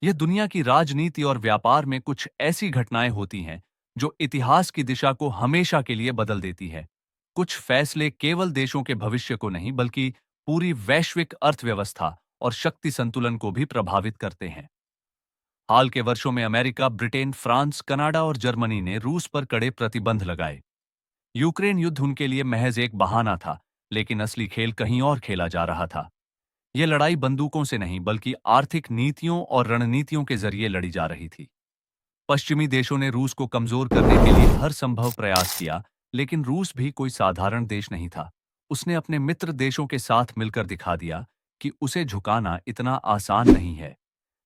यह दुनिया की राजनीति और व्यापार में कुछ ऐसी घटनाएं होती हैं जो इतिहास की दिशा को हमेशा के लिए बदल देती है। कुछ फैसले केवल देशों के भविष्य को नहीं बल्कि पूरी वैश्विक अर्थव्यवस्था और शक्ति संतुलन को भी प्रभावित करते हैं। हाल के वर्षों में अमेरिका, ब्रिटेन, फ्रांस, कनाडा और जर्मनी ने रूस पर कड़े प्रतिबंध लगाए। यूक्रेन युद्ध उनके लिए महज एक बहाना था, लेकिन असली खेल कहीं और खेला जा रहा था। यह लड़ाई बंदूकों से नहीं बल्कि आर्थिक नीतियों और रणनीतियों के जरिए लड़ी जा रही थी। पश्चिमी देशों ने रूस को कमजोर करने के लिए हर संभव प्रयास किया, लेकिन रूस भी कोई साधारण देश नहीं था। उसने अपने मित्र देशों के साथ मिलकर दिखा दिया कि उसे झुकाना इतना आसान नहीं है।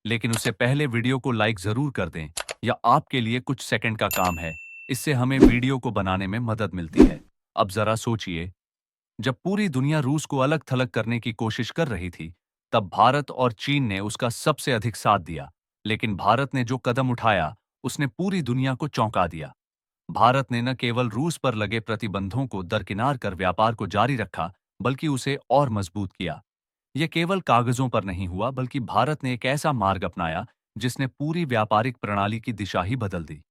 लेकिन उससे पहले वीडियो को लाइक जरूर कर दें, या आपके लिए कुछ सेकंड का काम है। इससे हमें वीडियो को बनाने में मदद मिलती है। अब जरा सोचिए, जब पूरी दुनिया रूस को अलग थलग करने की कोशिश कर रही थी, तब भारत और चीन ने उसका सबसे अधिक साथ दिया। लेकिन भारत ने जो कदम उठाया, उसने पूरी दुनिया को चौंका दिया। भारत ने न केवल रूस पर लगे प्रतिबंधों को दरकिनार कर व्यापार को जारी रखा, बल्कि उसे और मजबूत किया। यह केवल कागजों पर नहीं हुआ, बल्कि भारत ने एक ऐसा मार्ग अपनाया जिसने पूरी व्यापारिक प्रणाली की दिशा ही बदल दी।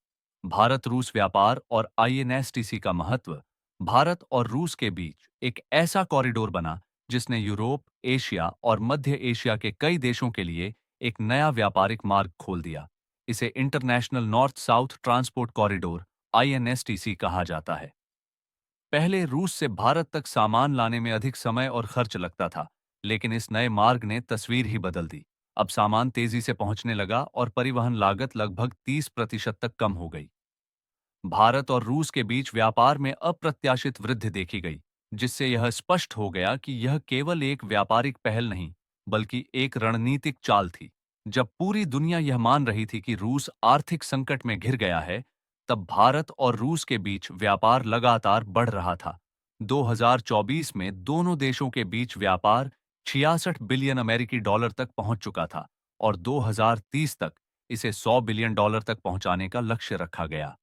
भारत रूस व्यापार और आईएनएसटीसी का महत्व। भारत और रूस के बीच एक ऐसा कॉरिडोर बना जिसने यूरोप, एशिया और मध्य एशिया के कई देशों के लिए एक नया व्यापारिक मार्ग खोल दिया। इसे international north south transport corridor INSTC कहा जाता है। पहले रूस से भारत तक सामान लाने में अधिक समय और खर्च लगता था, लेकिन इस नए मार्ग ने तस्वीर ही बदल दी। अब सामान तेजी से पहुंचने लगा और परिवहन लागत लगभग 30% तक कम हो गई। भारत और रूस के बीच व्यापार में अप्रत्याशित वृद्धि देखी गई, जिससे यह स्पष्ट हो गया कि यह केवल एक व्यापारिक पहल नहीं, बल्कि एक रणनीतिक चाल थी। जब पूरी दुनिया यह मान रही थी कि रूस आर्थिक संकट में घिर गया है, तब भारत और रूस के बीच व्यापार लगातार बढ़ रहा था। 2024 में दोनों देशों के बीच व्यापार 66 बिलियन अमेरिकी डॉलर तक पहुंच चुका था और 2030 तक इसे 100 बिलियन डॉलर तक पहुंचाने का लक्ष्य रखा गया।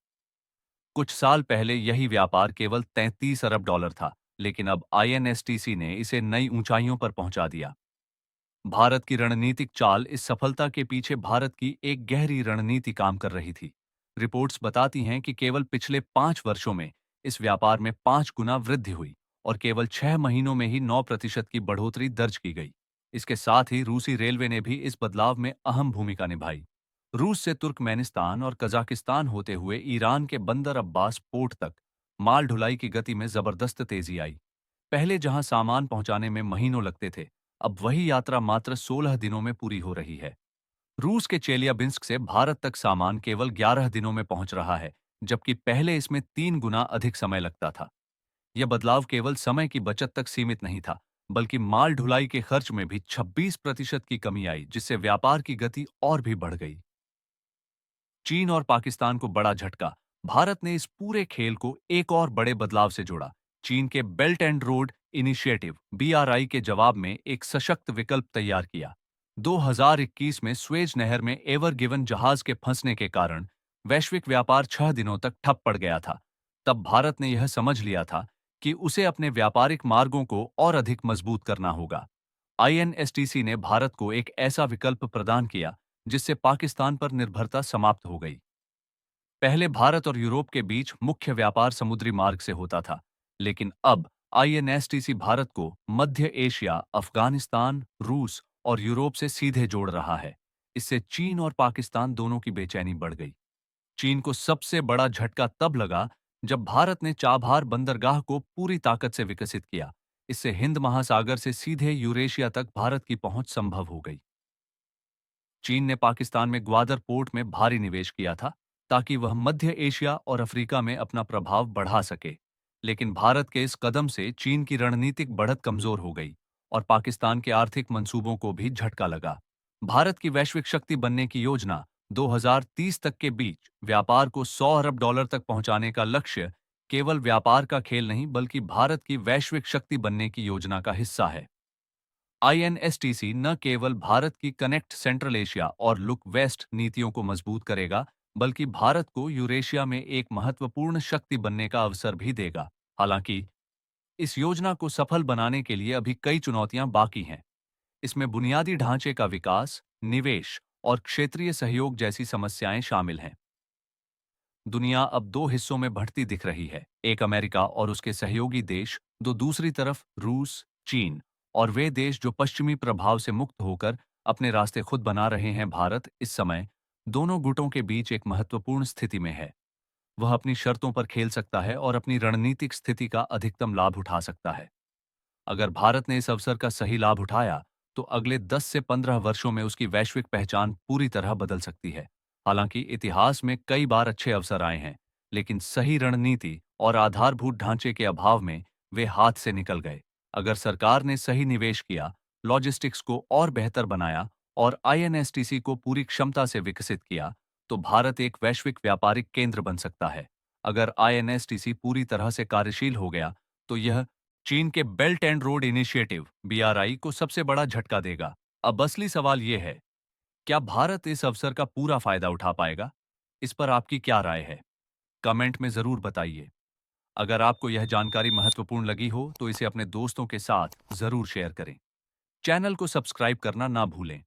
कुछ साल पहले यही व्यापार केवल 33 अरब डॉलर था, लेकिन अब आईएनएसटीसी ने इसे नई ऊंचाइयों पर पहुंचा दिया। भारत की रणनीतिक चाल। इस सफलता के पीछे भारत की एक गहरी रणनीति काम कर रही थी। रिपोर्ट्स बताती हैं कि केवल पिछले 5 वर्षों में इस व्यापार में 5 गुना वृद्धि हुई और केवल 6 महीनों में ही 9% की बढ़ोतरी दर्ज की गई। इसके साथ ही रूसी रेलवे ने भी इस बदलाव में अहम भूमिका निभाई। रूस से तुर्कमेनिस्तान और कजाकिस्तान होते हुए ईरान के बंदर अब्बास पोर्ट तक माल ढुलाई की गति में जबरदस्त तेजी आई। पहले जहां सामान पहुंचाने में महीनों लगते थे, अब वही यात्रा मात्र 16 दिनों में पूरी हो रही है। रूस के चेलियाबिंस्क से भारत तक सामान केवल 11 दिनों में पहुंच रहा है, जबकि पहले इसमें 3 गुना अधिक समय लगता था। यह बदलाव केवल समय की बचत तक सीमित नहीं था, बल्कि माल ढुलाई के खर्च में भी 26% की कमी आई, जिससे व्यापार की गति और भी बढ़ गई। चीन और पाकिस्तान को बड़ा झटका। भारत ने इस पूरे खेल को एक और बड़े बदलाव से जोड़ा। चीन के belt and road initiative BRI के जवाब में एक सशक्त विकल्प तैयार किया। 2021 में स्वेज नहर में एवर गिवन जहाज के फंसने के कारण वैश्विक व्यापार 6 दिनों तक ठप पड़ गया था। तब भारत ने यह समझ लिया था कि उसे अपने व्यापारिक मार्गों को और अधिक मजबूत करना होगा। आईएनएसटीसी ने भारत को एक ऐसा विकल्प प्रदान किया जिससे पाकिस्तान पर निर्भरता समाप्त हो गई। पहले भारत और यूरोप के बीच मुख्य व्यापार समुद्री मार्ग से होता था, लेकिन अब आईएनएसटीसी भारत को मध्य एशिया, अफगानिस्तान, रूस और यूरोप से सीधे जोड़ रहा है। इससे चीन और पाकिस्तान दोनों की बेचैनी बढ़ गई। चीन को सबसे बड़ा झटका तब लगा जब भारत ने चाबहार बंदरगाह को पूरी ताकत से विकसित किया। इससे हिंद महासागर से सीधे यूरेशिया तक भारत की पहुंच संभव हो गई। चीन ने पाकिस्तान में ग्वादर पोर्ट में भारी निवेश किया था ताकि वह मध्य एशिया और अफ्रीका में अपना प्रभाव बढ़ा सके। लेकिन भारत के इस कदम से चीन की रणनीतिक बढ़त कमजोर हो गई और पाकिस्तान के आर्थिक मंसूबों को भी झटका लगा। भारत की वैश्विक शक्ति बनने की योजना 2030 तक के बीच व्यापार को 100 अरब डॉलर तक पहुंचाने का लक्ष्य केवल व्यापार का खेल नहीं बल्कि भारत की वैश्विक शक्ति बनने की योजना का हिस्सा है। आईएनएसटीसी न केवल भारत की कनेक्ट सेंट्रल एशिया और लुक वेस्ट नीतियों को मजबूत करेगा, बल्कि भारत को यूरेशिया में एक महत्वपूर्ण शक्ति बनने का अवसर भी देगा। हालांकि इस योजना को सफल बनाने के लिए अभी कई चुनौतियां बाकी हैं। इसमें बुनियादी ढांचे का विकास, निवेश और क्षेत्रीय सहयोग जैसी समस्याएं शामिल हैं। दुनिया अब दो हिस्सों में बढ़ती दिख रही है, एक अमेरिका और उसके सहयोगी देश, तो दूसरी तरफ रूस, चीन और वे देश जो पश्चिमी प्रभाव से मुक्त होकर अपने रास्ते खुद बना रहे हैं। भारत इस समय दोनों गुटों के बीच एक महत्वपूर्ण स्थिति में है। वह अपनी शर्तों पर खेल सकता है और अपनी रणनीतिक स्थिति का अधिकतम लाभ उठा सकता है। अगर भारत ने इस अवसर का सही लाभ उठाया, तो अगले 10 से 15 वर्षों में उसकी वैश्विक पहचान पूरी तरह बदल सकती है। हालांकि इतिहास में कई बार अच्छे अवसर आए हैं, लेकिन सही रणनीति और आधारभूत ढांचे के अभाव में वे हाथ से निकल गए। अगर सरकार ने सही निवेश किया, लॉजिस्टिक्स को और बेहतर बनाया और आईएनएसटीसी को पूरी क्षमता से विकसित किया, तो भारत एक वैश्विक व्यापारिक केंद्र बन सकता है। अगर आईएनएसटीसी पूरी तरह से कार्यशील हो गया, तो यह चीन के belt and road initiative BRI को सबसे बड़ा झटका देगा। अब असली सवाल यह है, क्या भारत इस अवसर का पूरा फायदा उठा पाएगा? इस पर आपकी क्या राय है? कमेंट में जरूर बताइए। अगर आपको यह जानकारी महत्वपूर्ण लगी हो, तो इसे अपने दोस्तों के साथ जरूर शेयर करें। चैनल को सब्सक्राइब करना ना भूलें।